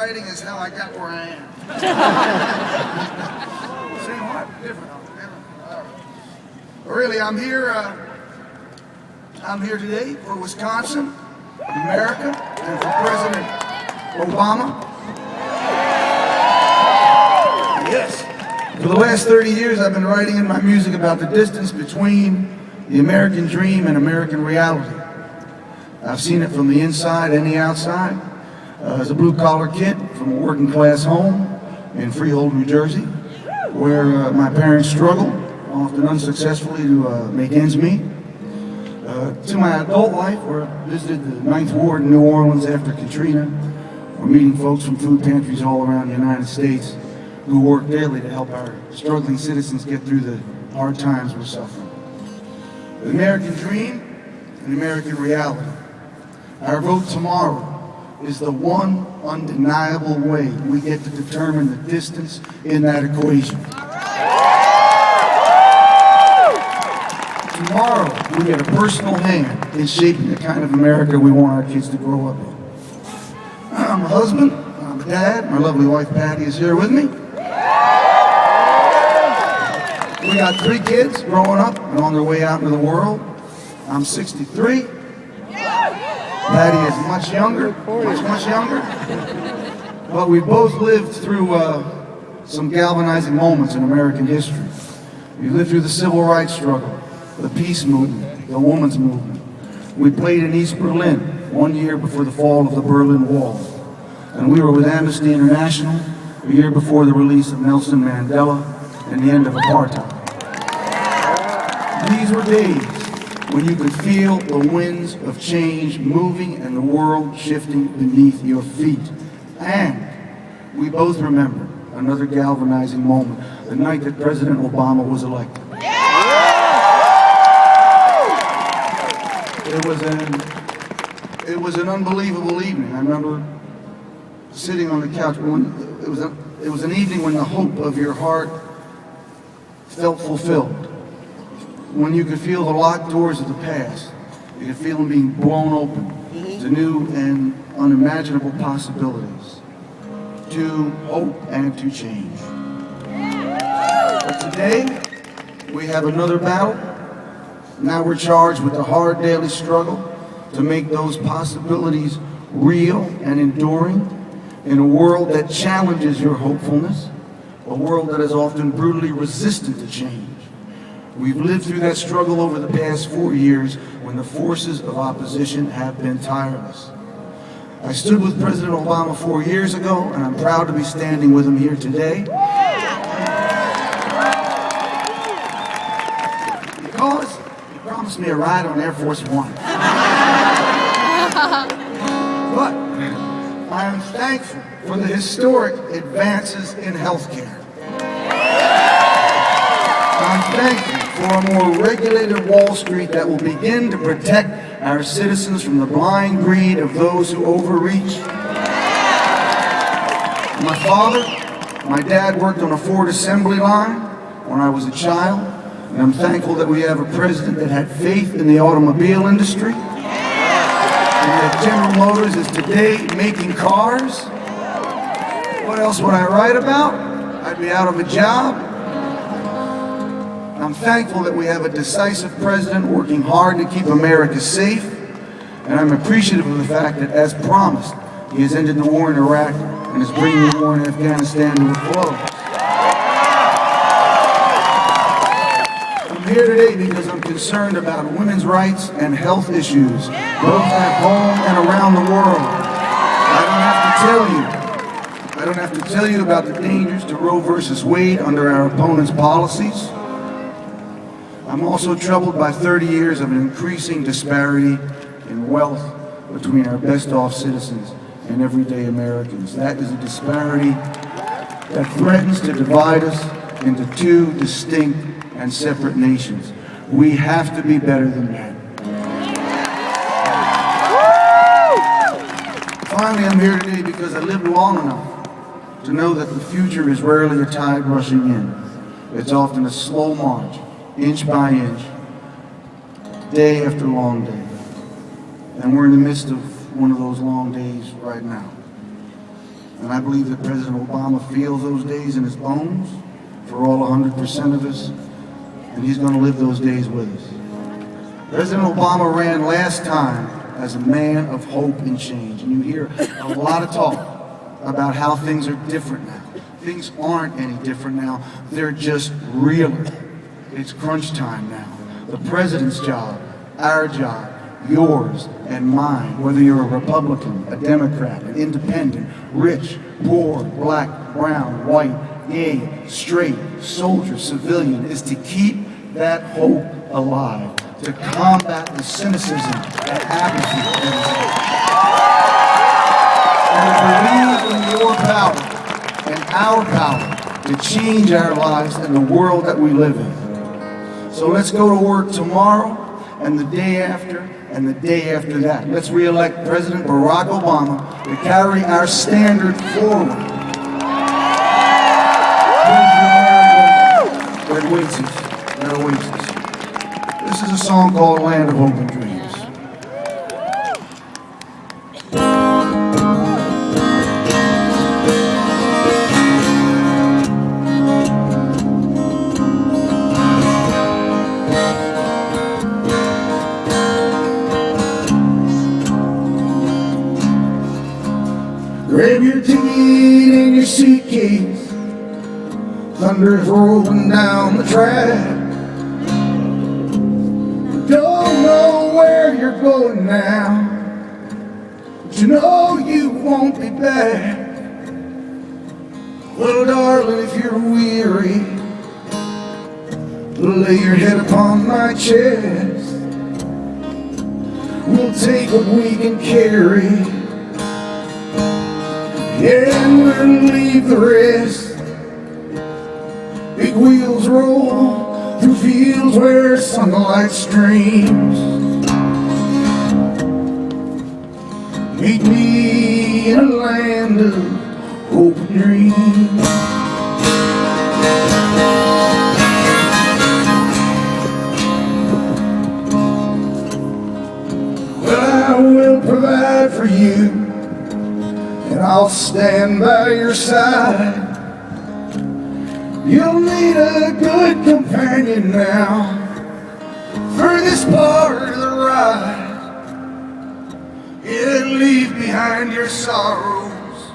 writing is how I got where I am. Same what? Different. Really, I'm here today for Wisconsin, America, and for President Obama. Yes. For the last 30 years, I've been writing in my music about the distance between the American dream and American reality. I've seen it from the inside and the outside. As a blue-collar kid from a working-class home in Freehold, New Jersey, where my parents struggled, often unsuccessfully, to make ends meet. To my adult life, where I visited the Ninth Ward in New Orleans after Katrina, or meeting folks from food pantries all around the United States who work daily to help our struggling citizens get through the hard times we're suffering. The American dream and American reality. Our vote tomorrow is the one undeniable way we get to determine the distance in that equation. Tomorrow, we get a personal hand in shaping the kind of America we want our kids to grow up in. I'm a husband, I'm a dad, my lovely wife Patty is here with me. We got 3 kids growing up and on their way out into the world. I'm 63. Patty is much younger, much younger. But we both lived through some galvanizing moments in American history. We lived through the civil rights struggle, the peace movement, the women's movement. We played in East Berlin 1 year before the fall of the Berlin Wall. And we were with Amnesty International a year before the release of Nelson Mandela and the end of apartheid. These were days when you could feel the winds of change moving and the world shifting beneath your feet. And we both remember another galvanizing moment, the night that President Obama was elected. It was an unbelievable evening. I remember sitting on the couch. It was an evening when the hope of your heart felt fulfilled. When you could feel the locked doors of the past, you could feel them being blown open to new and unimaginable possibilities, to hope and to change. But today, we have another battle. Now we're charged with the hard daily struggle to make those possibilities real and enduring in a world that challenges your hopefulness, a world that is often brutally resistant to change. We've lived through that struggle over the past 4 years when the forces of opposition have been tireless. I stood with President Obama 4 years ago, and I'm proud to be standing with him here today. Because he promised me a ride on Air Force One. But I am thankful for the historic advances in healthcare. I'm thankful for a more regulated Wall Street that will begin to protect our citizens from the blind greed of those who overreach. My dad worked on a Ford assembly line when I was a child, and I'm thankful that we have a president that had faith in the automobile industry, and that General Motors is today making cars. What else would I write about? I'd be out of a job. I'm thankful that we have a decisive president working hard to keep America safe, and I'm appreciative of the fact that, as promised, he has ended the war in Iraq and is bringing the war in Afghanistan to a close. I'm here today because I'm concerned about women's rights and health issues, both at home and around the world. I don't have to tell you about the dangers to Roe versus Wade under our opponents' policies. I'm also troubled by 30 years of an increasing disparity in wealth between our best-off citizens and everyday Americans. That is a disparity that threatens to divide us into 2 distinct and separate nations. We have to be better than that. Finally, I'm here today because I lived long enough to know that the future is rarely a tide rushing in. It's often a slow march, inch by inch, day after long day. And we're in the midst of one of those long days right now. And I believe that President Obama feels those days in his bones for all 100% of us, and he's going to live those days with us. President Obama ran last time as a man of hope and change, and you hear a lot of talk about how things are different now. Things aren't any different now. They're just realer. It's crunch time now. The president's job, our job, yours and mine, whether you're a Republican, a Democrat, an independent, rich, poor, black, brown, white, gay, straight, soldier, civilian, is to keep that hope alive, to combat the cynicism and apathy and believe in your power and our power to change our lives and the world that we live in. So let's go to work tomorrow and the day after and the day after that. Let's re-elect President Barack Obama to carry our standard forward. That awaits us. This is a song called Land of Hope and Dreams. Grab your ticket and your suitcase. Thunder's rolling down the track. Don't know where you're going now, but you know you won't be back. Well, darling, if you're weary, lay your head upon my chest. We'll take what we can carry, and we'll leave the rest. Big wheels roll through fields where sunlight streams. Meet me in a land of hope and dreams. Well, I will provide for you, and I'll stand by your side. You'll need a good companion now for this part of the ride. Yeah, leave behind your sorrows.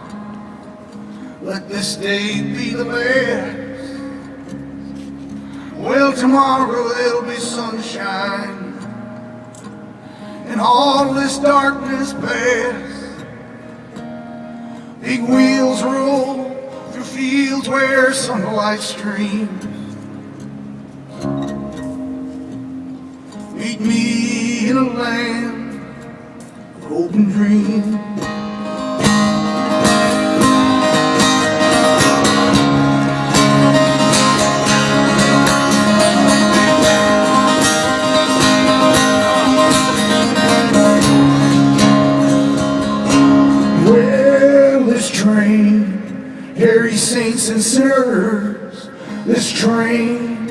Let this day be the last. Well, tomorrow there'll be sunshine and all this darkness pass. Big wheels roll through fields where sunlight streams. Meet me in a land of hope and dreams. Well, this train carries saints and sinners. This train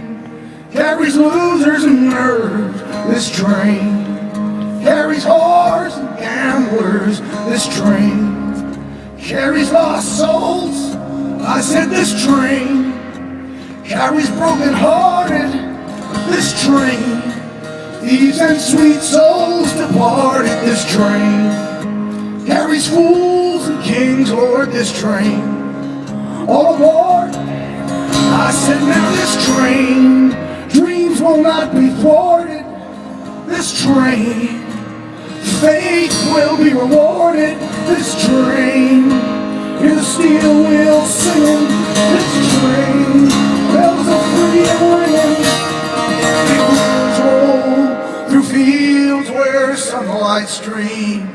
carries losers and nerds. This train carries whores and gamblers. This train carries lost souls. I said this train carries broken-hearted. This train, thieves and sweet souls departed. This train carries fools and kings, Lord. This train, all aboard. I said now this train, dreams will not be thwarted. This train, faith will be rewarded. This train, hear the steel wheels singing. This train, bells are free and ringing. Big wheels roll through fields where sunlight streams.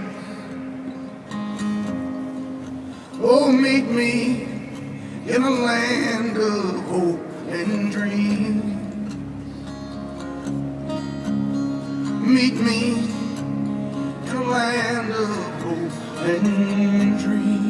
Oh, meet me in a land of hope and dreams. Meet me in a land of hope and dreams.